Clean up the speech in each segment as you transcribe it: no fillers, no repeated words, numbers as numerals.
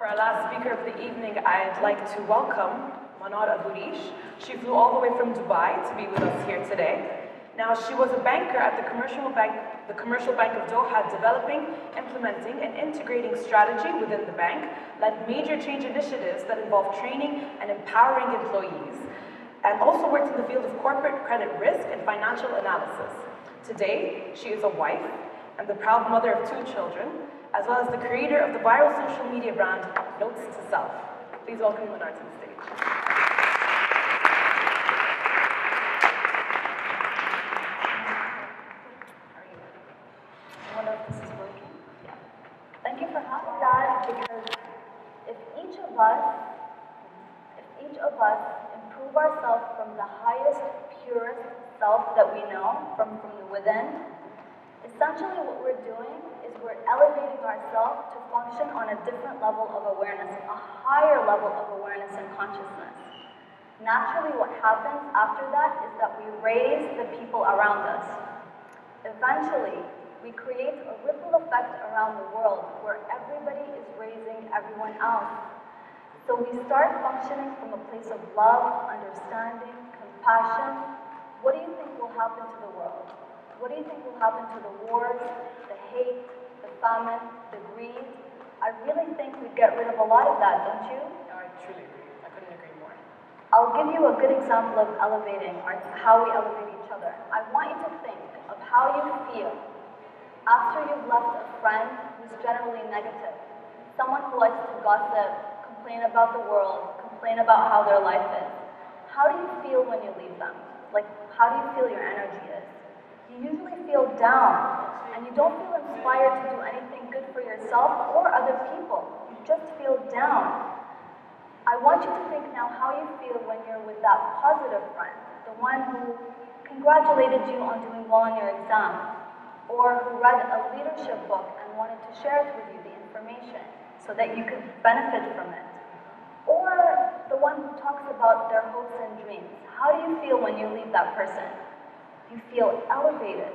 For our last speaker of the evening, I'd like to welcome Manar Aburish. She flew all the way from Dubai to be with us here today. Now, she was a banker at the Commercial Bank of Doha, developing, implementing, and integrating strategy within the bank, led major change initiatives that involved training and empowering employees, and also worked in the field of corporate credit risk and financial analysis. Today, she is a wife and the proud mother of 2 children, as well as the creator of the viral social media brand, Notes to Self. Please welcome Manar to the stage. I wonder if this is working. Yeah. Thank you for having that, because if each of us improve ourselves from the highest, purest self that we know, from the within, essentially what we're doing is we're elevating ourselves to function on a different level of awareness, a higher level of awareness and consciousness. Naturally, what happens after that is that we raise the people around us. Eventually, we create a ripple effect around the world where everybody is raising everyone else. So we start functioning from a place of love, understanding, compassion. What do you think will happen to the world? What do you think will happen to the wars, the hate, the famine, the greed? I really think we'd get rid of a lot of that, don't you? No, I truly agree. I couldn't agree more. I'll give you a good example of elevating, or how we elevate each other. I want you to think of how you feel after you've left a friend who's generally negative, someone who likes to gossip, complain about the world, complain about how their life is. How do you feel when you leave them? Like, how do you feel your energy is? You usually feel down, and you don't feel inspired to do anything good for yourself or other people. You just feel down. I want you to think now how you feel when you're with that positive friend, the one who congratulated you on doing well on your exam, or who read a leadership book and wanted to share it with you, the information, so that you could benefit from it. Or the one who talks about their hopes and dreams. How do you feel when you leave that person? You feel elevated.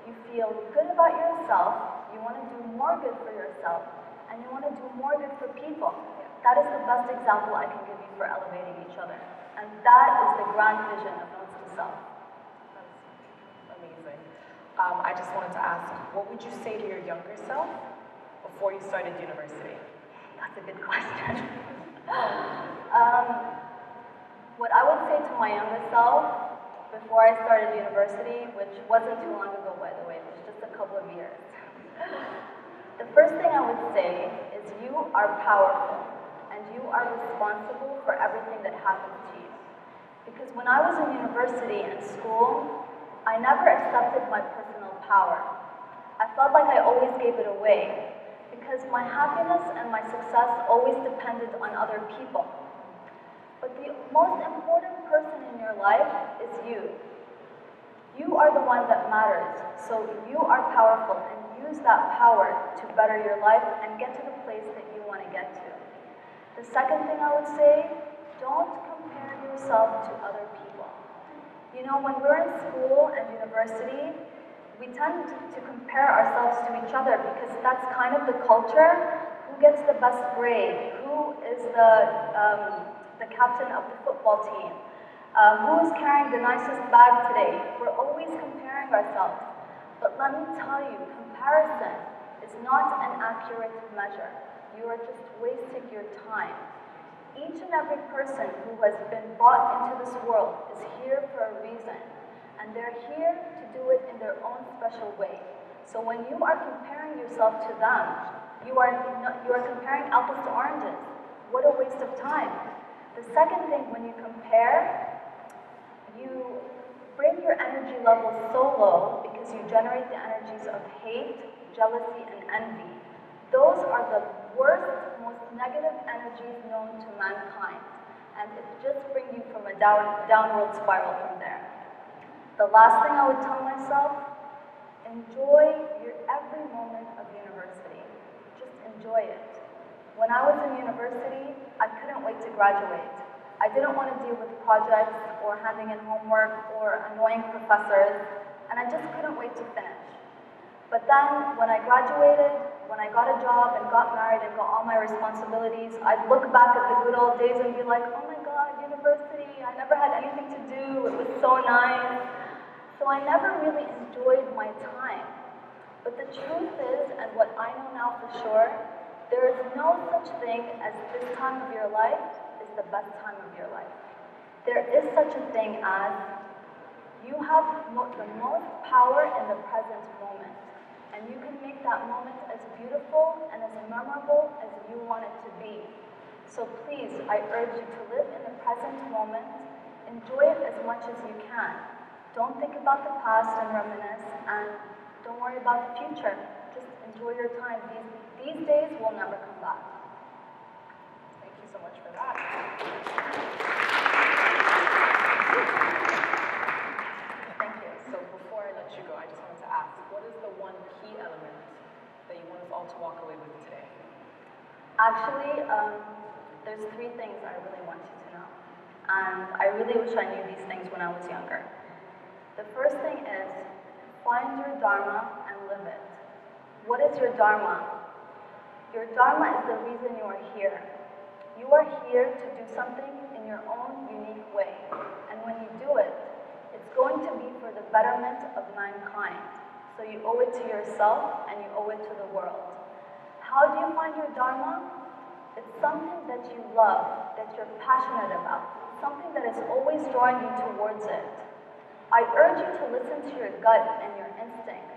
You feel good about yourself. You want to do more good for yourself. And you want to do more good for people. That is the best example I can give you for elevating each other. And that is the grand vision of Notes to Self. That's amazing. I just wanted to ask, what would you say to your younger self before you started university? That's a good question. What I would say to my younger self before I started university, which wasn't too long ago, by the way, it was just a couple of years. The first thing I would say is you are powerful and you are responsible for everything that happens to you. Because when I was in university and school, I never accepted my personal power. I felt like I always gave it away because my happiness and my success always depended on other people. But the most important person in your life is you. You are the one that matters, so you are powerful, and use that power to better your life and get to the place that you want to get to. The second thing I would say, don't compare yourself to other people. You know, when we're in school and university, we tend to compare ourselves to each other because that's kind of the culture. Who gets the best grade? Who is the captain of the football team? Who's carrying the nicest bag today? We're always comparing ourselves. But let me tell you, comparison is not an accurate measure. You are just wasting your time. Each and every person who has been brought into this world is here for a reason. And they're here to do it in their own special way. So when you are comparing yourself to them, you are comparing apples to oranges. What a waste of time. The second thing, when you compare, you bring your energy level so low because you generate the energies of hate, jealousy, and envy. Those are the worst, most negative energies known to mankind. And it just brings you from a downward spiral from there. The last thing I would tell myself, enjoy your every moment of university. Just enjoy it. When I was in university, I couldn't wait to graduate. I didn't want to deal with projects or handing in homework or annoying professors, and I just couldn't wait to finish. But then, when I graduated, when I got a job and got married and got all my responsibilities, I'd look back at the good old days and be like, oh my God, university, I never had anything to do, it was so nice. So I never really enjoyed my time. But the truth is, and what I know now for sure, there is no such thing as this time of your life is the best time of your life. There is such a thing as you have the most power in the present moment. And you can make that moment as beautiful and as memorable as you want it to be. So please, I urge you to live in the present moment, enjoy it as much as you can. Don't think about the past and reminisce, and don't worry about the future. Just enjoy your time. These days will never come back. Thank you so much for that. Thank you. So before I let you go, I just wanted to ask, what is the one key element that you want us all to walk away with today? Actually, there's 3 things I really want you to know. And I really wish I knew these things when I was younger. The first thing is, find your dharma and live it. What is your dharma? Your dharma is the reason you are here. You are here to do something in your own unique way. And when you do it, it's going to be for the betterment of mankind. So you owe it to yourself and you owe it to the world. How do you find your dharma? It's something that you love, that you're passionate about, something that is always drawing you towards it. I urge you to listen to your gut and your instinct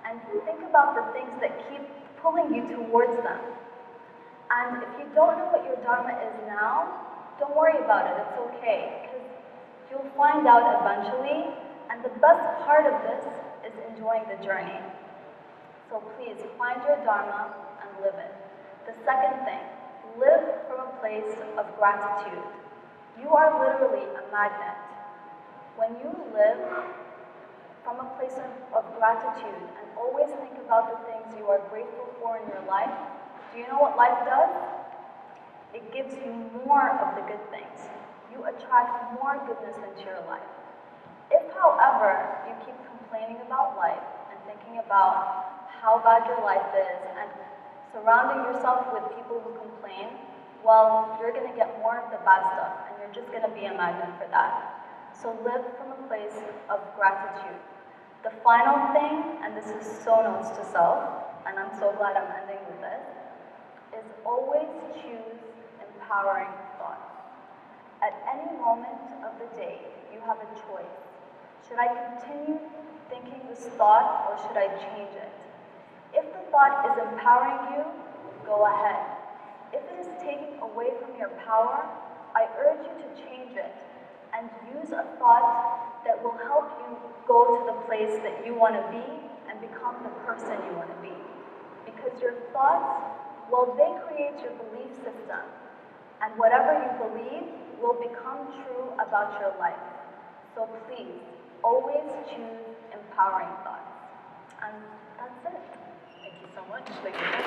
and think about the things that keep pulling you towards them. And if you don't know what your dharma is now, don't worry about it, it's okay, because you'll find out eventually, and the best part of this is enjoying the journey. So please, find your dharma and live it. The second thing, live from a place of gratitude. You are literally a magnet. When you live from a place of gratitude and always think about the things you are grateful for in your life, do you know what life does? It gives you more of the good things. You attract more goodness into your life. If, however, you keep complaining about life and thinking about how bad your life is and surrounding yourself with people who complain, well, you're going to get more of the bad stuff and you're just going to be a magnet for that. So live from a place of gratitude. The final thing, and this is so notes to self, and I'm so glad I'm ending with this, is always choose empowering thoughts. At any moment of the day, you have a choice. Should I continue thinking this thought or should I change it? If the thought is empowering you, go ahead. If it is taking away from your power, I urge you to change it and use a thought that will help you go to the place that you want to be and become the person you want to be. Because your thoughts, well, they create your belief system. And whatever you believe will become true about your life. So please, always choose empowering thoughts. And that's it. Thank you so much, ladies.